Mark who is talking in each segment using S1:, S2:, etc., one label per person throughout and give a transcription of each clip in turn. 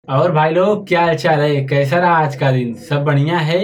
S1: और भाई लोग क्या हाल चाल है? कैसा रहा आज का दिन? सब बढ़िया है?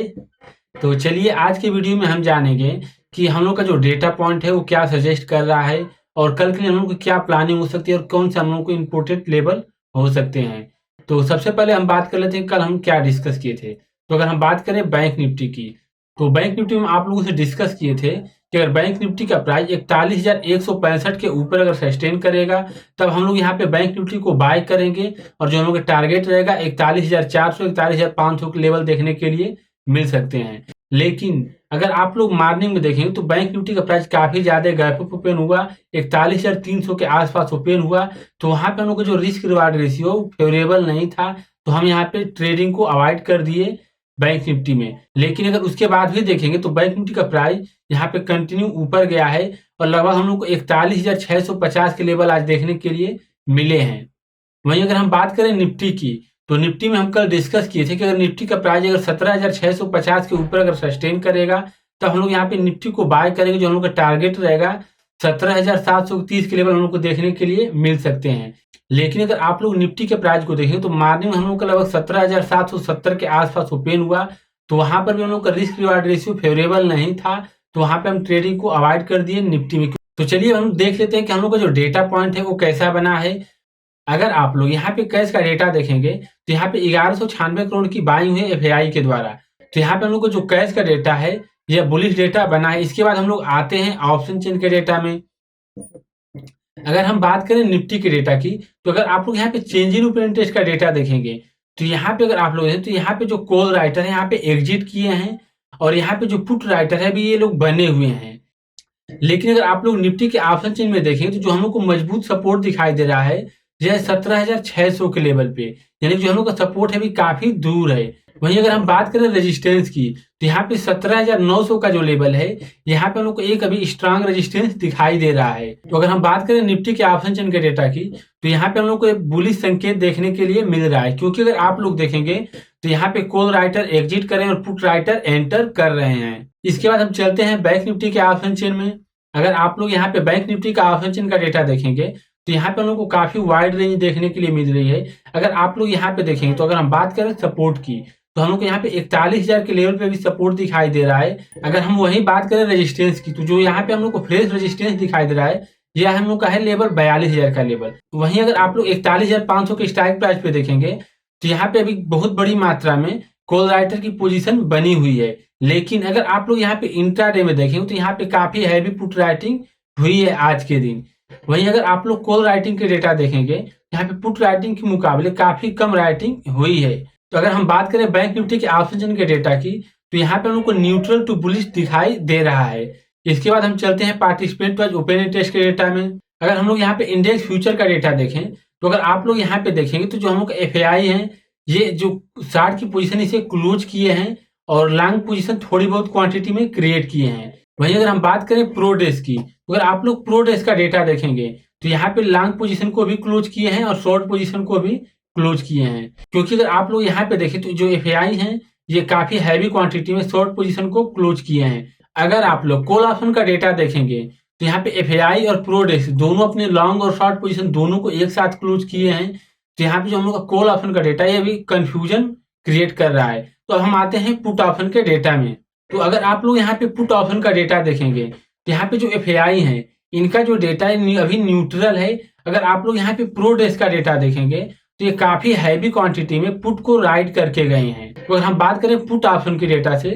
S1: तो चलिए आज के वीडियो में हम जानेंगे कि हम लोग का जो डेटा पॉइंट है वो क्या सजेस्ट कर रहा है और कल के लिए हम लोग की क्या प्लानिंग हो सकती है और कौन से हम लोग को इम्पोर्टेंट लेवल हो सकते हैं। तो सबसे पहले हम बात कर लेते हैं कल हम क्या डिस्कस किए थे। तो अगर हम बात करें बैंक निफ्टी की, तो बैंक निफ्टी में आप लोगों से डिस्कस किए थे कि अगर बैंक निफ्टी का प्राइस 41,165 के ऊपर अगर सस्टेन करेगा तब हम लोग यहाँ पे बैंक निफ्टी को बाय करेंगे और जो हम लोग का टारगेट रहेगा 41,400 41,500 के लेवल देखने के लिए मिल सकते हैं। लेकिन अगर आप लोग मॉर्निंग में देखेंगे तो बैंक निफ्टी का प्राइस काफी ज्यादा गैप अप ओपन हुआ, 41,300 के आसपास ओपन हुआ। तो वहां पे हम लोग का जो रिस्क रिवार्ड रेशियो फेवरेबल नहीं था, तो हम यहाँ पे ट्रेडिंग को अवॉइड कर दिए बैंक निफ्टी में। लेकिन अगर उसके बाद भी देखेंगे तो बैंक निफ्टी का प्राइस यहाँ पे कंटिन्यू ऊपर गया है और लगभग हम लोग को 41,650 के लेवल आज देखने के लिए मिले हैं। वहीं अगर हम बात करें निफ्टी की, तो निफ्टी में हम कल डिस्कस किए थे कि अगर निफ्टी का प्राइस अगर 17,650 के ऊपर अगर सस्टेन करेगा तो हम लोग यहाँ पे निफ्टी को बाय करेंगे। जो हम लोग का टारगेट रहेगा 17,730 के लेवल हम लोग को देखने के लिए मिल सकते हैं। लेकिन अगर आप लोग निफ्टी के प्राइस को देखें तो मॉर्निंग में हम लोग का लगभग 17,770 के आसपास ओपन हुआ। तो वहां पर भी हम लोग का रिस्क रिवार्ड रेशियो फेवरेबल नहीं था, तो वहां पे हम ट्रेडिंग को अवॉइड कर दिए निफ्टी में। तो चलिए हम देख लेते हैं कि हम लोग का जो डेटा पॉइंट है वो कैसा बना है। अगर आप लोग यहाँ पे कैश का डेटा देखेंगे तो यहाँ पे 1196 करोड़ की बाइंग हुई एफआई के द्वारा। तो यहाँ पे हम लोग को जो कैश का डेटा है यह बुलिश डेटा बना है। इसके बाद हम लोग आते हैं ऑप्शन चेन के डेटा में। अगर हम बात करें निफ्टी के डेटा की, तो अगर आप लोग यहाँ पे चेंज इन ओपन इंटरेस्ट का डेटा देखेंगे तो यहाँ पे अगर आप लोग हैं तो यहाँ पे जो कॉल राइटर है यहाँ पे एग्जिट किए हैं और यहाँ पे जो पुट राइटर है भी ये लोग बने हुए हैं। लेकिन अगर आप लोग निफ्टी के ऑप्शन चेन में देखें तो जो हम लोग को मजबूत सपोर्ट दिखाई दे रहा है यह 17,600 के लेवल पे, यानी कि जो हम लोग का सपोर्ट है भी काफी दूर है। वहीं अगर हम बात करें रेजिस्टेंस की, तो यहाँ पे 17,900 का जो लेवल है यहाँ पे हम लोग को एक अभी स्ट्रांग रेजिस्टेंस दिखाई दे रहा है। तो अगर हम बात करें निफ्टी के ऑप्शन चेन के डेटा की, तो यहाँ पे हम लोग को एक बुलिश संकेत देखने के लिए मिल रहा है, क्योंकि अगर आप लोग देखेंगे तो यहाँ पे कॉल राइटर एग्जिट कर रहे हैं और पुट राइटर एंटर कर रहे हैं। इसके बाद हम चलते हैं बैंक निफ्टी के ऑप्शन चेन में। अगर आप लोग यहाँ पे बैंक निफ्टी का ऑप्शन चेन का डेटा देखेंगे तो यहाँ पे हम लोग को काफी वाइड रेंज देखने के लिए मिल रही है। अगर आप लोग यहाँ पे देखेंगे तो अगर हम बात करें सपोर्ट की, तो हम लोग को यहाँ पे 41,000 के लेवल पे भी सपोर्ट दिखाई दे रहा है। अगर हम वही बात करें रेजिस्टेंस की, तो जो यहाँ पे हम लोग को फ्रेश रेजिस्टेंस दिखाई दे रहा है यह हम लोग का है लेवल 42,000 का लेवल। वहीं अगर आप लोग 41,500 के स्ट्राइक प्राइस पे देखेंगे तो यहाँ पे अभी बहुत बड़ी मात्रा में कॉल राइटर की पोजीशन बनी हुई है। लेकिन अगर आप लोग यहाँ पे इंट्राडे में देखेंगे तो यहाँ पे काफी हैवी पुट राइटिंग हुई है आज के दिन। वहीं अगर आप लोग कॉल राइटिंग के डेटा देखेंगे, यहाँ पे पुट राइटिंग के मुकाबले काफी कम राइटिंग हुई है। तो अगर हम बात करें बैंक निफ्टी के ऑप्शन के डेटा की, तो यहाँ पे हम लोग को न्यूट्रल टू बुलिश दिखाई दे रहा है। इसके बाद हम चलते हैं पार्टिसिपेंट वाइज ओपन इंटरेस्ट के डेटा में। अगर हम लोग यहाँ पे इंडेक्स फ्यूचर का डेटा देखें, तो अगर आप लोग यहाँ पे देखेंगे तो जो हम लोग एफ है ये जो शार्ट की पोजीशन इसे क्लोज किए हैं और लॉन्ग पोजीशन थोड़ी बहुत क्वांटिटी में क्रिएट किए हैं। वहीं अगर हम बात करें प्रो डेज की, तो अगर आप लोग प्रो डेज का डेटा देखेंगे तो यहाँ पे लॉन्ग पोजीशन को भी क्लोज किए हैं और शॉर्ट पोजीशन को भी क्लोज किए हैं। क्योंकि अगर आप लोग यहाँ पे देखें तो जो एफ हैं ये काफी हैवी क्वांटिटी में शॉर्ट पोजीशन को क्लोज किए हैं। अगर आप लोग कॉल ऑप्शन का डेटा देखेंगे तो यहाँ पे एफ और प्रो डेज दोनों अपने लॉन्ग और शॉर्ट पोजीशन दोनों को एक साथ क्लोज किए हैं। तो यहाँ पे जो हम लोग का कॉल ऑप्शन का डेटा ये भी कंफ्यूजन क्रिएट कर रहा है। तो अब हम आते हैं पुट ऑप्शन के डेटा में। तो अगर आप लोग यहाँ पे पुट ऑप्शन का डेटा देखेंगे तो यहाँ पे जो एफ है इनका जो डेटा है अभी न्यूट्रल है। अगर आप लोग यहाँ पे प्रो डेज का डेटा देखेंगे तो ये काफी हैवी क्वांटिटी में पुट को राइट करके गए हैं। तो अगर हम बात करें पुट ऑप्शन के डेटा से,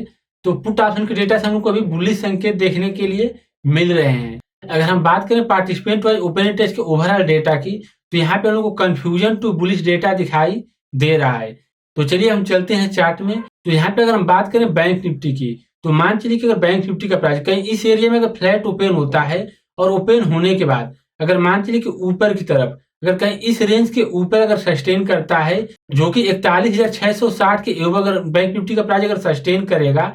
S1: तो पुट ऑप्शन के डेटा से हमको अभी बुलिश संकेत देखने के लिए मिल रहे हैं। अगर हम बात करें पार्टिसिपेंट वाइज ओपन इंटरेस्ट के ओवरऑल डेटा की, तो यहाँ पे हम लोग को कंफ्यूजन टू बुलिश डेटा दिखाई दे रहा है। तो चलिए हम चलते हैं चार्ट में। तो यहाँ पे अगर हम बात करें बैंक निफ्टी की, तो मान चलिए कि अगर बैंक निफ्टी का प्राइस कहीं इस एरिया में अगर फ्लैट ओपन होता है और ओपन होने के बाद अगर मान चलिए कि ऊपर की तरफ अगर कहीं इस रेंज के ऊपर अगर सस्टेन करता है, जो कि 41,660 के एवं अगर बैंक निफ्टी का प्राइस अगर सस्टेन करेगा,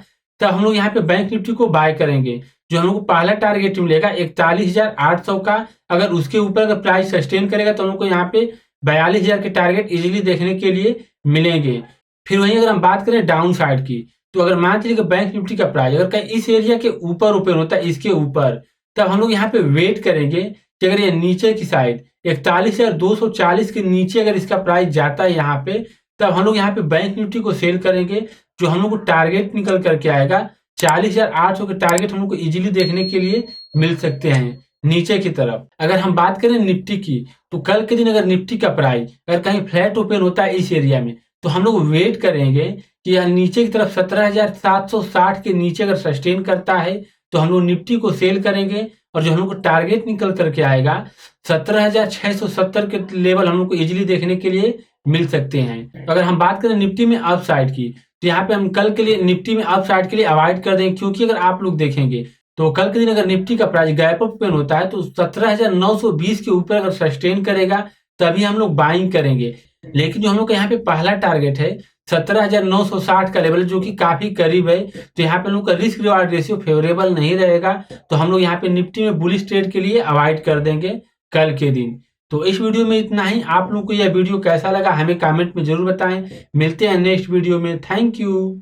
S1: तब हम लोग यहाँ पे बैंक निफ्टी को बाय करेंगे। जो हम लोग को पहला टारगेट मिलेगा 41,800 का, अगर उसके ऊपर अगर प्राइस सस्टेन करेगा तो हम लोग को यहाँ पे 42,000 के टारगेट इजीली देखने के लिए मिलेंगे। फिर वहीं अगर हम बात करें डाउन साइड की, तो अगर मान चलिए कि बैंक निफ्टी का प्राइस अगर कहीं इस एरिया के ऊपर ओपन होता है इसके ऊपर, तब हम लोग यहाँ पे वेट करेंगे कि अगर ये नीचे की साइड 41,240 के नीचे अगर इसका प्राइस जाता है यहाँ पे, तब हम लोग यहाँ पे बैंक निफ्टी को सेल करेंगे। जो हम लोग को टारगेट निकल करके आएगा 40,800 के टारगेट हम लोग को इजीली देखने के लिए मिल सकते हैं नीचे की तरफ। अगर हम बात करें निफ्टी की, तो कल के दिन अगर निफ्टी का प्राइस अगर कहीं फ्लैट ओपन होता है इस एरिया में, तो हम लोग वेट करेंगे कि यह नीचे की तरफ 17,760 के नीचे अगर सस्टेन करता है तो हम लोग निफ्टी को सेल करेंगे। और जो हम लोग को टारगेट निकल करके आएगा 17,670 के लेवल हम लोग को इजीली देखने के लिए मिल सकते हैं। अगर हम बात करें निफ्टी में अप साइड की, तो यहाँ पे हम कल के लिए निफ्टी में अप साइड के लिए अवॉइड कर देंगे, क्योंकि अगर आप लोग देखेंगे तो कल के दिन अगर निफ्टी का प्राइस गैप अप ओपन होता है तो 17,920 के ऊपर अगर सस्टेन करेगा तभी हम लोग बाइंग करेंगे। लेकिन जो हम लोग का यहाँ पे पहला टारगेट है 17,960 का लेवल, जो कि काफी करीब है, तो यहाँ पे हम लोग का रिस्क रिवार्ड रेशियो फेवरेबल नहीं रहेगा, तो हम लोग यहाँ पे निफ्टी में बुलिश ट्रेड के लिए अवॉइड कर देंगे कल के दिन। तो इस वीडियो में इतना ही। आप लोग को यह वीडियो कैसा लगा हमें कमेंट में जरूर बताएं। मिलते हैं नेक्स्ट वीडियो में। Thank you.